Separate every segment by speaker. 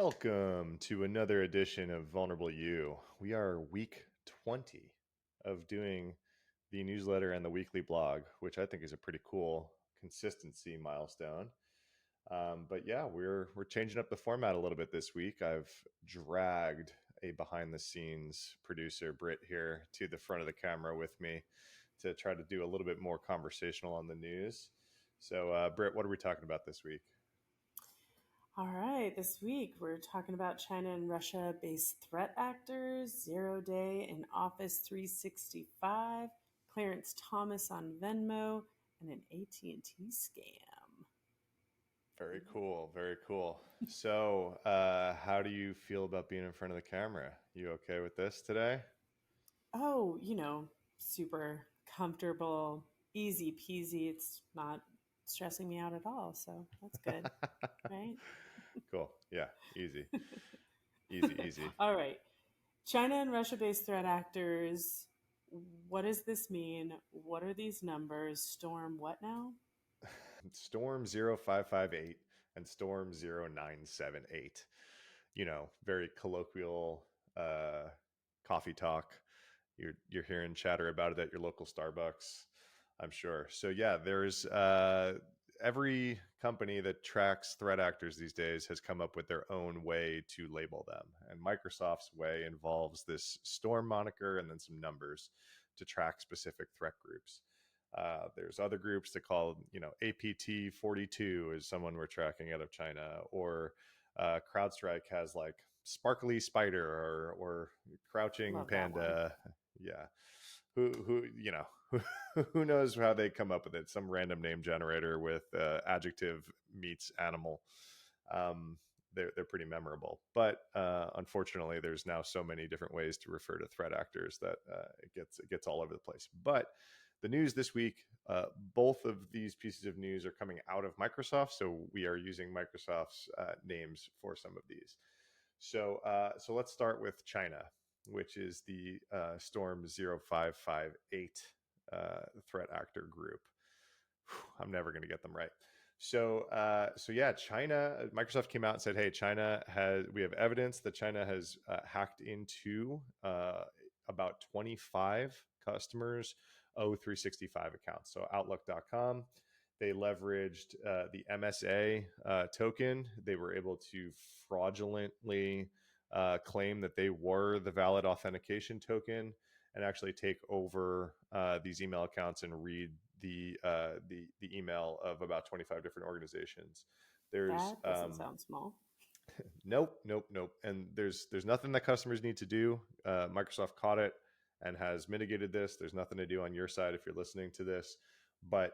Speaker 1: Welcome to another edition of Vulnerable You. We are week 20 of doing the newsletter and the weekly blog, which I think is a pretty cool consistency milestone. But yeah, we're changing up the format a little bit this week. I've dragged a behind the scenes producer, Britt, here to the front of the camera with me to try to do a little bit more conversational on the news. So, Britt, what are we talking about this week?
Speaker 2: All right, this week we're talking about China and Russia based threat actors, Zero Day in Office 365, Clarence Thomas on Venmo, and an AT&T scam.
Speaker 1: Very cool. Very cool. So, how do you feel about being in front of the camera? You okay with this today?
Speaker 2: Oh, super comfortable, easy peasy. It's not stressing me out at all, so that's good, right?
Speaker 1: Cool. Yeah. Easy. Easy, easy.
Speaker 2: All right. China and Russia based threat actors. What does this mean? What are these numbers? Storm what now?
Speaker 1: Storm 0558 and Storm 0978. Very colloquial coffee talk. You're hearing chatter about it at your local Starbucks, I'm sure. So yeah, there's every company that tracks threat actors these days has come up with their own way to label them. And Microsoft's way involves this storm moniker and then some numbers to track specific threat groups. There's other groups that call, APT 42 is someone we're tracking out of China, or CrowdStrike has like Sparkly Spider or Crouching
Speaker 2: Love that one.
Speaker 1: Panda. Yeah. Who knows how they come up with it? Some random name generator with adjective meets animal. They're pretty memorable, but unfortunately, there's now so many different ways to refer to threat actors that it gets all over the place. But the news this week, both of these pieces of news are coming out of Microsoft, so we are using Microsoft's names for some of these. So let's start with China, which is the Storm 0558 threat actor group. I'm never going to get them right. So yeah, China. Microsoft came out and said, "Hey, we have evidence that China has hacked into about 25 customers' O365 accounts." So Outlook.com. They leveraged the MSA token. They were able to fraudulently claim that they were the valid authentication token and actually take over these email accounts and read the email of about 25 different organizations. There's
Speaker 2: That doesn't sound small.
Speaker 1: nope, and there's nothing that customers need to do. Microsoft caught it and has mitigated this. There's nothing to do on your side if you're listening to this, but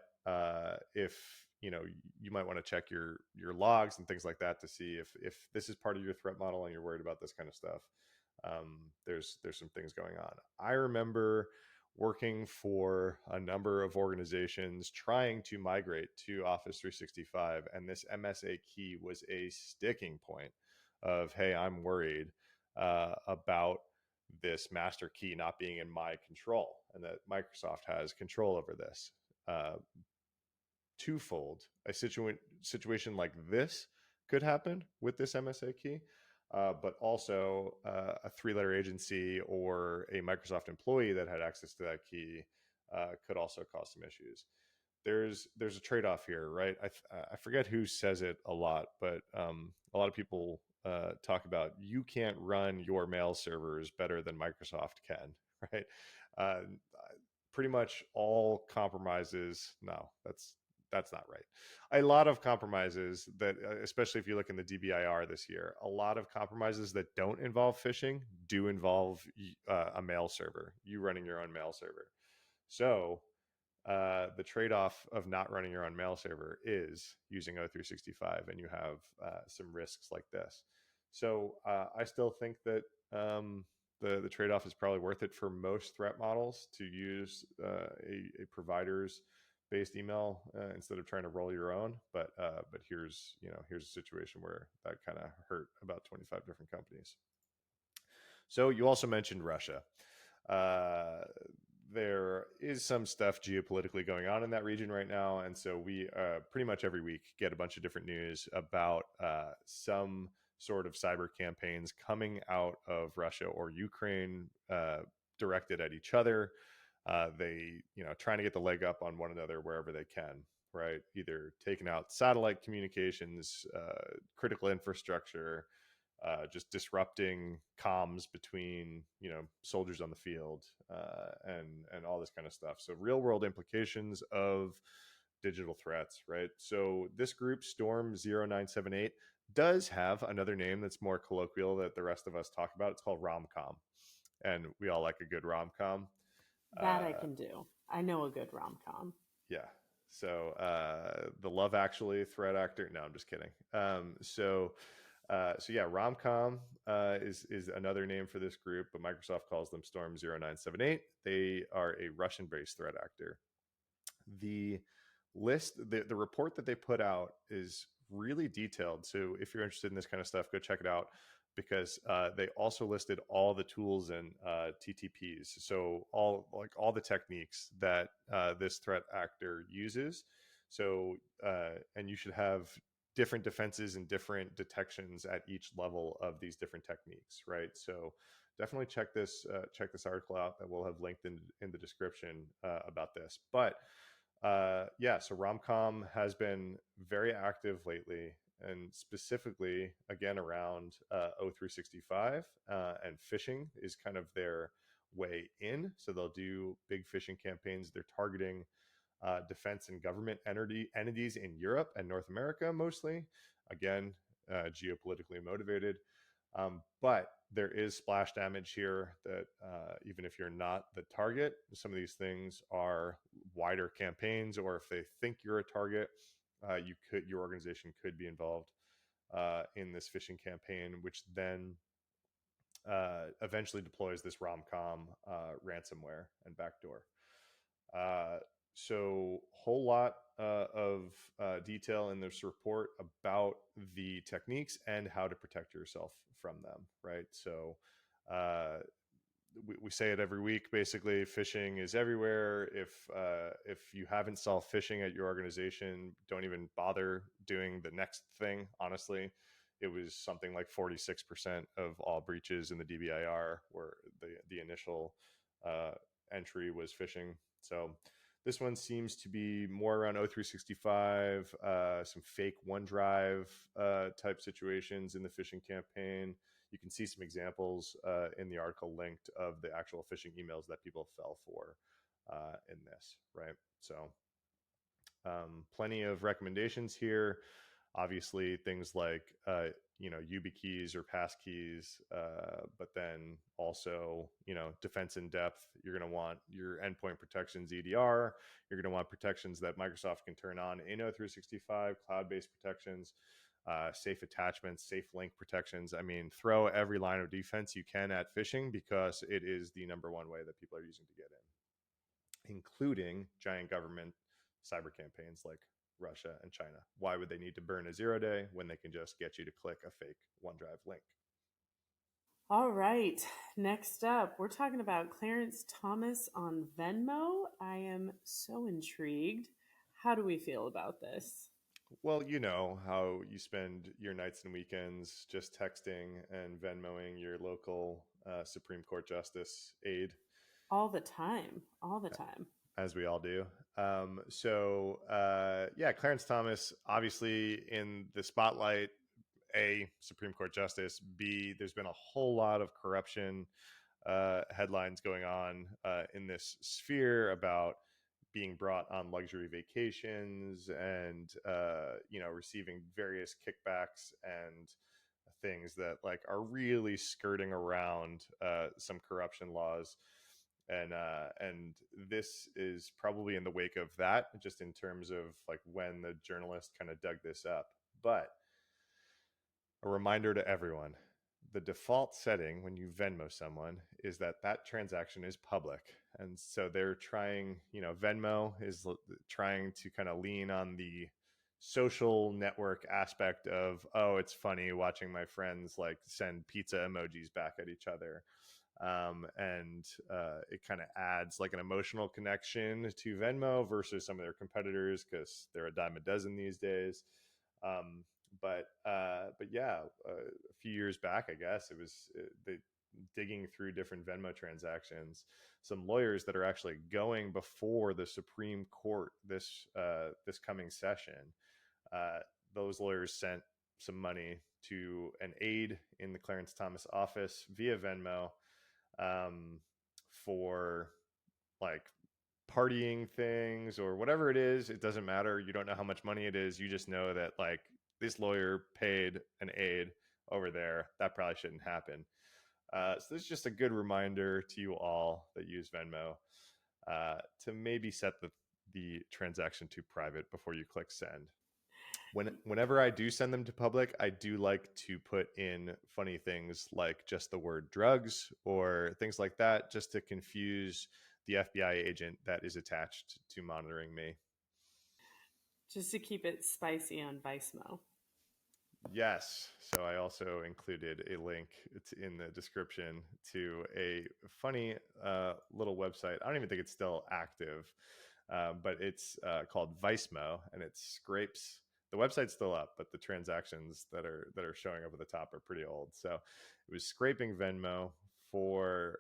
Speaker 1: if you might want to check your logs and things like that to see if this is part of your threat model and you're worried about this kind of stuff. There's some things going on. I remember working for a number of organizations trying to migrate to Office 365, and this MSA key was a sticking point of, hey, I'm worried about this master key not being in my control and that Microsoft has control over this. Twofold, a situation like this could happen with this MSA key, but also a three-letter agency or a Microsoft employee that had access to that key could also cause some issues. There's a trade-off here, right? I forget who says it a lot, but a lot of people talk about you can't run your mail servers better than Microsoft can, right? Uh, Pretty much all compromises. No, that's not right. A lot of compromises that, especially if you look in the DBIR this year, a lot of compromises that don't involve phishing do involve a mail server, you running your own mail server. So the trade-off of not running your own mail server is using O365, and you have some risks like this. So I still think that the trade-off is probably worth it for most threat models to use a provider's based email instead of trying to roll your own. But here's a situation where that kind of hurt about 25 different companies. So you also mentioned Russia. There is some stuff geopolitically going on in that region right now, and so we pretty much every week get a bunch of different news about some sort of cyber campaigns coming out of Russia or Ukraine, directed at each other. They, trying to get the leg up on one another wherever they can, right? Either taking out satellite communications, critical infrastructure, just disrupting comms between soldiers on the field, and all this kind of stuff. So real world implications of digital threats, right? So this group, Storm 0978, does have another name that's more colloquial that the rest of us talk about. It's called romcom, and we all like a good romcom.
Speaker 2: That I
Speaker 1: uh,
Speaker 2: can do. I know a good rom com.
Speaker 1: yeah. So the Love Actually threat actor. No, I'm just kidding. So yeah, Romcom is another name for this group, but Microsoft calls them Storm 0978. They are a Russian-based threat actor. The the report that they put out is really detailed. So if you're interested in this kind of stuff, go check it out, because they also listed all the tools and TTPs. So all the techniques that this threat actor uses. So and you should have different defenses and different detections at each level of these different techniques, right? So definitely check this article out that we'll have linked in the description about this. But yeah, so Romcom has been very active lately, and specifically again around O365, and phishing is kind of their way in. So they'll do big phishing campaigns. They're targeting defense and government entities in Europe and North America mostly. Again, geopolitically motivated. But there is splash damage here that even if you're not the target, some of these things are wider campaigns, or if they think you're a target, your organization could be involved in this phishing campaign, which then eventually deploys this Romcom ransomware and backdoor. Uh, so whole lot of detail in this report about the techniques and how to protect yourself from them, right? So uh, we say it every week. Basically, phishing is everywhere. If you haven't solved phishing at your organization, don't even bother doing the next thing. Honestly, it was something like 46% of all breaches in the DBIR were the initial uh, entry was phishing. So this one seems to be more around O365, some fake OneDrive type situations in the phishing campaign. You can see some examples in the article linked of the actual phishing emails that people fell for in this, right? So plenty of recommendations here. Obviously, things like YubiKeys or passkeys, but then also defense in depth. You're going to want your endpoint protections EDR. You're going to want protections that Microsoft can turn on in O365, cloud-based protections, safe attachments, safe link protections. I mean, throw every line of defense you can at phishing, because it is the number one way that people are using to get in, including giant government cyber campaigns like Russia and China. Why would they need to burn a 0-day when they can just get you to click a fake OneDrive link?
Speaker 2: All right. Next up, we're talking about Clarence Thomas on Venmo. I am so intrigued. How do we feel about this?
Speaker 1: Well, you know how you spend your nights and weekends just texting and Venmoing your local Supreme Court Justice aide,
Speaker 2: All the time. All the time.
Speaker 1: as we all do. Yeah, Clarence Thomas, obviously in the spotlight. A, Supreme Court Justice. B, there's been a whole lot of corruption headlines going on in this sphere about being brought on luxury vacations and receiving various kickbacks and things that like are really skirting around some corruption laws. And this is probably in the wake of that, just in terms of like when the journalist kind of dug this up. But a reminder to everyone, the default setting when you Venmo someone is that that transaction is public. And so they're trying, Venmo is trying to kind of lean on the social network aspect of, oh, it's funny watching my friends like send pizza emojis back at each other. And it kind of adds like an emotional connection to Venmo versus some of their competitors, because they're a dime a dozen these days. But yeah, a few years back, I guess it was the digging through different Venmo transactions. Some lawyers that are actually going before the Supreme Court this coming session. Uh, those lawyers sent some money to an aide in the Clarence Thomas office via Venmo, um, for like partying things or whatever it is. It doesn't matter. You don't know how much money it is. You just know that like this lawyer paid an aide over there. That probably shouldn't happen. So this is just a good reminder to you all that use Venmo, to maybe set the transaction to private before you click send. Whenever I do send them to public, I do like to put in funny things like just the word drugs or things like that, just to confuse the FBI agent that is attached to monitoring me.
Speaker 2: Just to keep it spicy on Vicemo.
Speaker 1: Yes. So I also included a link in the description to a funny little website. I don't even think it's still active, but it's called Vicemo, and it scrapes. The website's still up, but the transactions that are showing up at the top are pretty old. So it was scraping Venmo for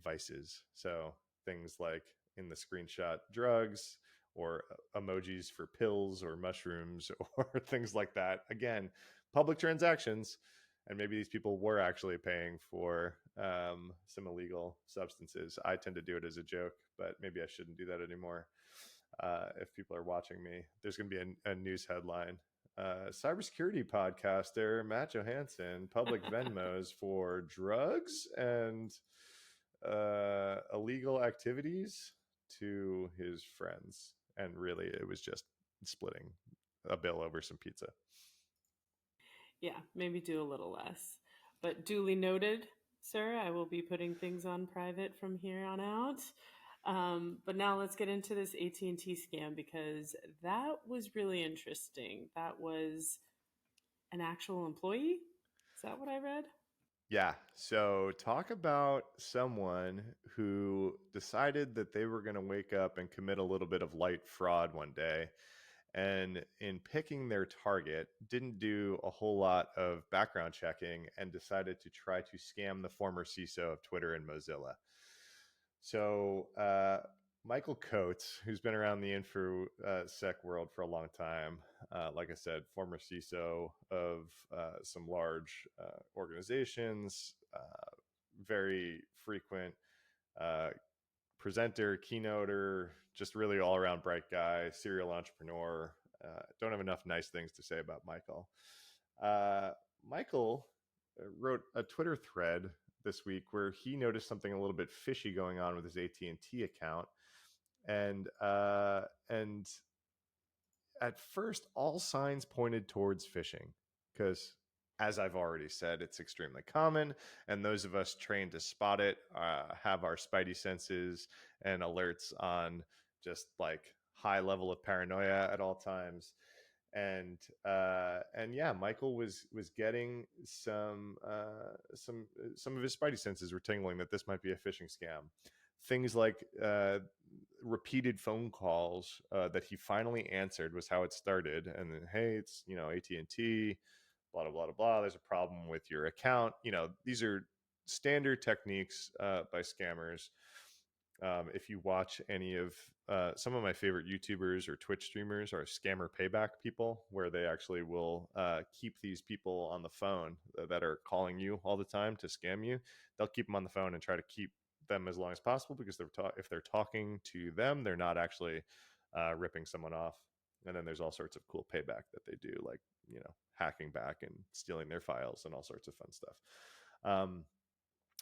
Speaker 1: vices. So things like in the screenshot, drugs, or emojis for pills or mushrooms or things like that. Again, public transactions. And maybe these people were actually paying for some illegal substances. I tend to do it as a joke, but maybe I shouldn't do that anymore. If people are watching me, there's going to be a news headline. Cybersecurity podcaster Matt Johansson public Venmos for drugs and illegal activities to his friends. And really, it was just splitting a bill over some pizza.
Speaker 2: Yeah, maybe do a little less. But duly noted, sir. I will be putting things on private from here on out. But now let's get into this AT&T scam, because that was really interesting. That was an actual employee. Is that what I read?
Speaker 1: Yeah. So talk about someone who decided that they were going to wake up and commit a little bit of light fraud one day. And in picking their target, didn't do a whole lot of background checking and decided to try to scam the former CISO of Twitter and Mozilla. So Michael Coates, who's been around the InfoSec world for a long time, like I said, former CISO of some large organizations, very frequent uh, presenter, keynoter, just really all around bright guy, serial entrepreneur. Don't have enough nice things to say about Michael. Uh, Michael wrote a Twitter thread this week where he noticed something a little bit fishy going on with his AT&T account, and at first all signs pointed towards phishing, because as I've already said, it's extremely common, and those of us trained to spot it have our spidey senses and alerts on, just like high level of paranoia at all times. And yeah, Michael was getting some of his spidey senses were tingling that this might be a phishing scam. Things like repeated phone calls that he finally answered was how it started. And then, hey, it's AT&T, blah blah blah blah. There's a problem with your account. These are standard techniques by scammers. If you watch any of some of my favorite YouTubers or Twitch streamers are scammer payback people, where they actually will keep these people on the phone that are calling you all the time to scam you. They'll keep them on the phone and try to keep them as long as possible, because if they're talking to them, they're not actually ripping someone off. And then there's all sorts of cool payback that they do, like hacking back and stealing their files and all sorts of fun stuff.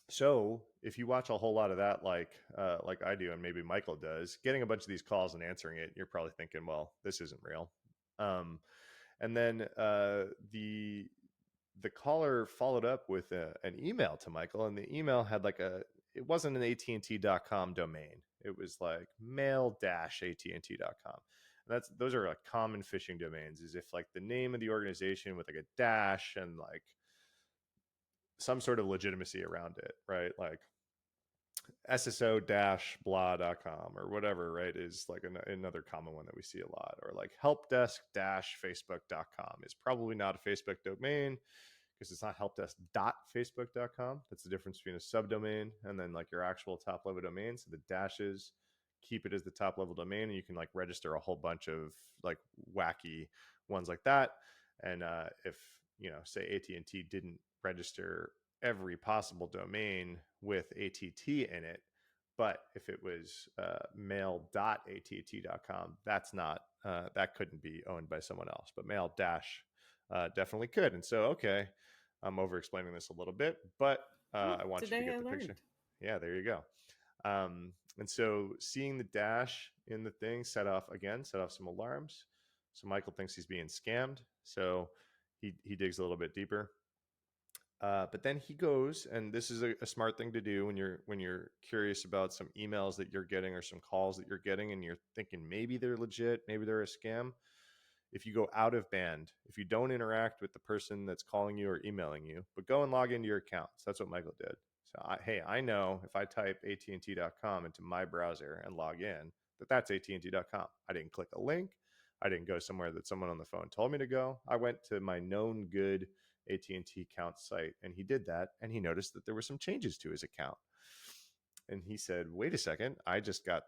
Speaker 1: So if you watch a whole lot of that, like I do, and maybe Michael does, getting a bunch of these calls and answering it, you're probably thinking, well, this isn't real. And then the caller followed up with an email to Michael, and the email had it wasn't an AT&T.com domain. It was like mail-AT&T.com. And those are like common phishing domains, is if like the name of the organization with like a dash and like some sort of legitimacy around it, right? Like sso-blah.com or whatever, right, is like another common one that we see a lot. Or like helpdesk-facebook.com is probably not a Facebook domain because it's not helpdesk.facebook.com. That's the difference between a subdomain and then like your actual top level domain. So the dashes keep it as the top level domain, and you can like register a whole bunch of like wacky ones like that. And if say AT&T didn't register every possible domain with ATT in it, but if it was mail.att.com, that's not that couldn't be owned by someone else. But mail dash definitely could. And so, okay, I'm over explaining this a little bit, but
Speaker 2: Oh,
Speaker 1: I want you to
Speaker 2: today
Speaker 1: get
Speaker 2: I
Speaker 1: the
Speaker 2: learned.
Speaker 1: picture. Yeah, there you go. And so seeing the dash in the thing set off some alarms. So Michael thinks he's being scammed. So he digs a little bit deeper. But then he goes, and this is a smart thing to do when you're curious about some emails that you're getting or some calls that you're getting, and you're thinking maybe they're legit, maybe they're a scam. If you go out of band, if you don't interact with the person that's calling you or emailing you, but go and log into your accounts. That's what Michael did. So, I know if I type AT&T.com into my browser and log in, that's AT&T.com. I didn't click a link. I didn't go somewhere that someone on the phone told me to go. I went to my known good AT&T account site, and he did that, and he noticed that there were some changes to his account. And he said, wait a second, I just got,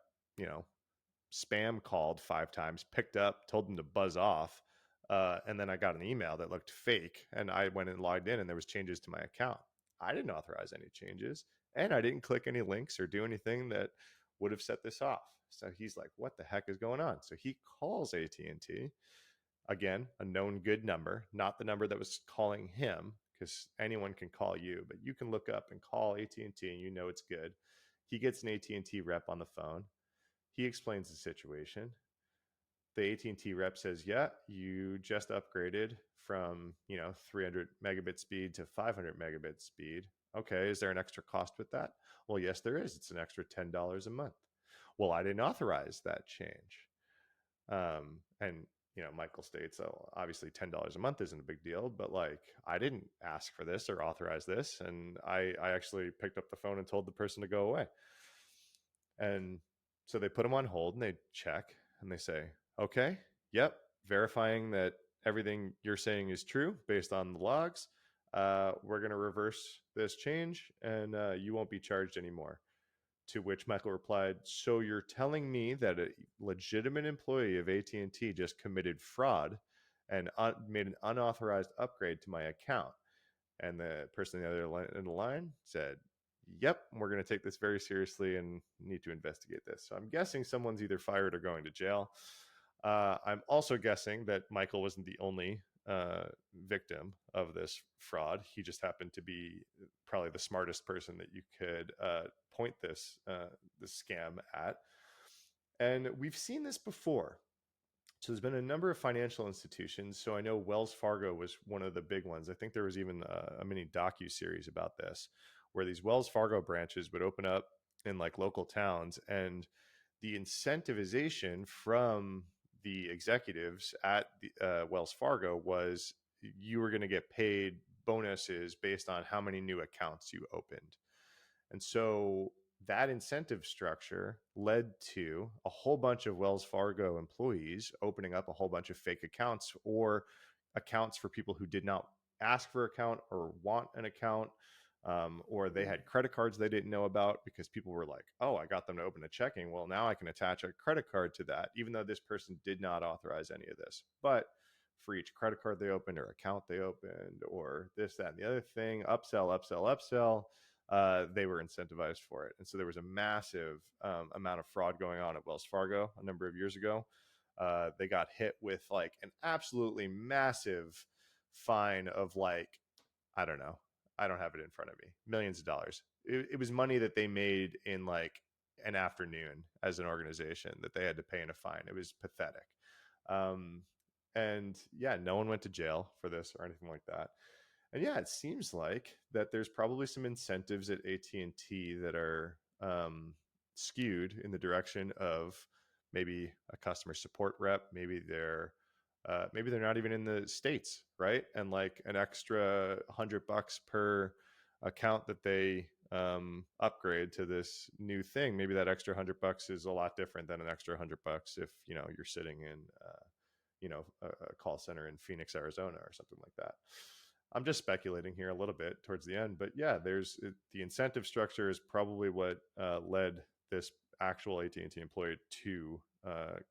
Speaker 1: spam called 5 times, picked up, told them to buzz off. And then I got an email that looked fake, and I went and logged in, and there was changes to my account. I didn't authorize any changes, and I didn't click any links or do anything that would have set this off. So he's like, what the heck is going on? So he calls AT&T, again, a known good number, not the number that was calling him, because anyone can call you, but you can look up and call AT&T and you know it's good. He gets an AT&T rep on the phone. He explains the situation. The AT&T rep says, yeah, you just upgraded from 300 megabit speed to 500 megabit speed. Okay, is there an extra cost with that? Well, yes, there is. It's an extra $10 a month. Well, I didn't authorize that change. And Michael states, oh, obviously $10 a month isn't a big deal, but like I didn't ask for this or authorize this, and I actually picked up the phone and told the person to go away. And so they put him on hold and they check and they say, okay, yep, verifying that everything you're saying is true based on the logs. We're going to reverse this change, and you won't be charged anymore. To which Michael replied, so you're telling me that a legitimate employee of AT&T just committed fraud and made an unauthorized upgrade to my account? And the person on the other end of the line said, yep, we're going to take this very seriously and need to investigate this. So I'm guessing someone's either fired or going to jail. I'm also guessing that Michael wasn't the only victim of this fraud. He just happened to be probably the smartest person that you could point this scam at. And we've seen this before. So there's been a number of financial institutions. So I know Wells Fargo was one of the big ones. I think there was even a mini docu-series about this, where these Wells Fargo branches would open up in like local towns, and the incentivization from the executives at the Wells Fargo was you were going to get paid bonuses based on how many new accounts you opened. And so that incentive structure led to a whole bunch of Wells Fargo employees opening up a whole bunch of fake accounts, or accounts for people who did not ask for an account or want an account, or they had credit cards they didn't know about because people were like, oh, I got them to open a checking. Well, now I can attach a credit card to that, even though this person did not authorize any of this. But for each credit card they opened or account they opened or this, that, and the other thing, upsell, upsell, upsell, they were incentivized for it. And so there was a massive amount of fraud going on at Wells Fargo a number of years ago. They got hit with like an absolutely massive fine of like, I don't know, I don't have it in front of me, millions of dollars. It was money that they made in like an afternoon as an organization that they had to pay in a fine. It was pathetic. Um, and yeah, no one went to jail for this or anything like that. And yeah, it seems like that there's probably some incentives at AT&T that are skewed in the direction of maybe a customer support rep. Maybe they're not even in the States, right? And like an extra $100 per account that they upgrade to this new thing, maybe that extra $100 is a lot different than an extra $100 if you're sitting in a call center in Phoenix, Arizona, or something like that. I'm just speculating here a little bit towards the end, but yeah, the incentive structure is probably what led this actual AT&T employee to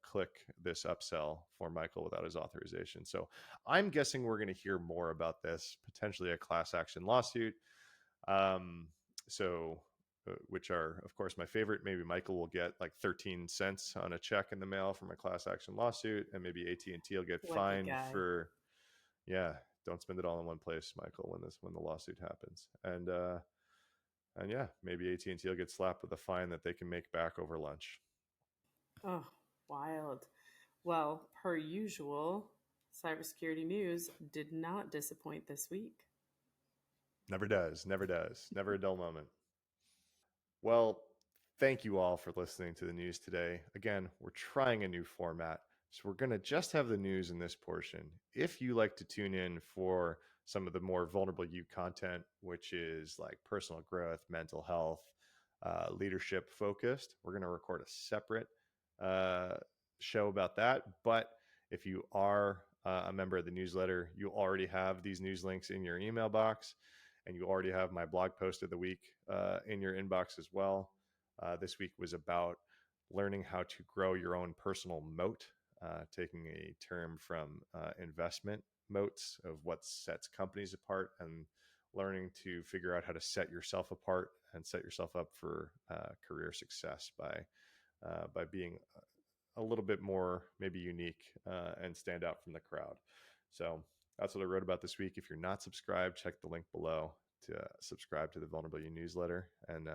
Speaker 1: click this upsell for Michael without his authorization. So I'm guessing we're going to hear more about this, potentially a class action lawsuit. Um, so, which are, of course, my favorite. Maybe Michael will get like 13 cents on a check in the mail from a class action lawsuit, and maybe AT&T will get
Speaker 2: What a
Speaker 1: fined
Speaker 2: guy.
Speaker 1: for, yeah, don't spend it all in one place, Michael, when the lawsuit happens. And yeah, maybe AT&T will get slapped with a fine that they can make back over lunch.
Speaker 2: Oh, wild. Well, per usual, cybersecurity news did not disappoint this week.
Speaker 1: Never does, never does, never a dull moment. Well, thank you all for listening to the news today. Again, we're trying a new format, so we're going to just have the news in this portion. If you like to tune in for some of the more vulnerable you content, which is like personal growth, mental health, leadership focused, we're going to record a separate uh, show about that. But if you are a member of the newsletter, you already have these news links in your email box, and you already have my blog post of the week in your inbox as well. This week was about learning how to grow your own personal moat, taking a term from investment moats of what sets companies apart, and learning to figure out how to set yourself apart and set yourself up for career success by being a little bit more maybe unique and stand out from the crowd. So that's what I wrote about this week. If you're not subscribed, check the link below to subscribe to the Vulnerable You newsletter. And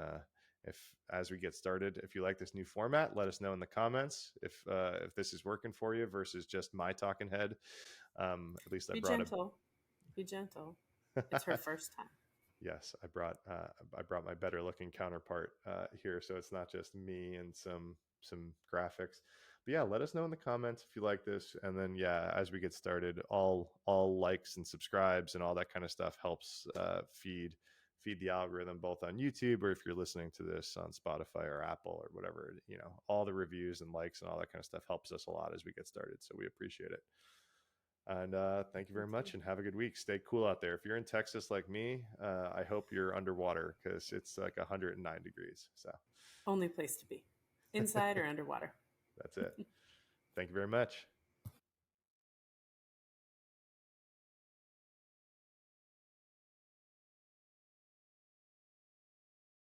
Speaker 1: if as we get started, if you like this new format, let us know in the comments if this is working for you versus just my talking head. At least I
Speaker 2: Be
Speaker 1: brought
Speaker 2: gentle. Be gentle. It's her
Speaker 1: a
Speaker 2: first time.
Speaker 1: yes, I brought my better looking counterpart here, so it's not just me and some graphics. But yeah, let us know in the comments if you like this, and then yeah, as we get started, all likes and subscribes and all that kind of stuff helps feed the algorithm both on YouTube, or if you're listening to this on Spotify or Apple or whatever, all the reviews and likes and all that kind of stuff helps us a lot as we get started. So we appreciate it. And thank you very
Speaker 2: Thank you.
Speaker 1: much and have a good week. Stay cool out there. If you're in Texas like me, I hope you're underwater because it's like 109 degrees. So
Speaker 2: Only place to be. Inside or underwater.
Speaker 1: that's it. Thank you very much.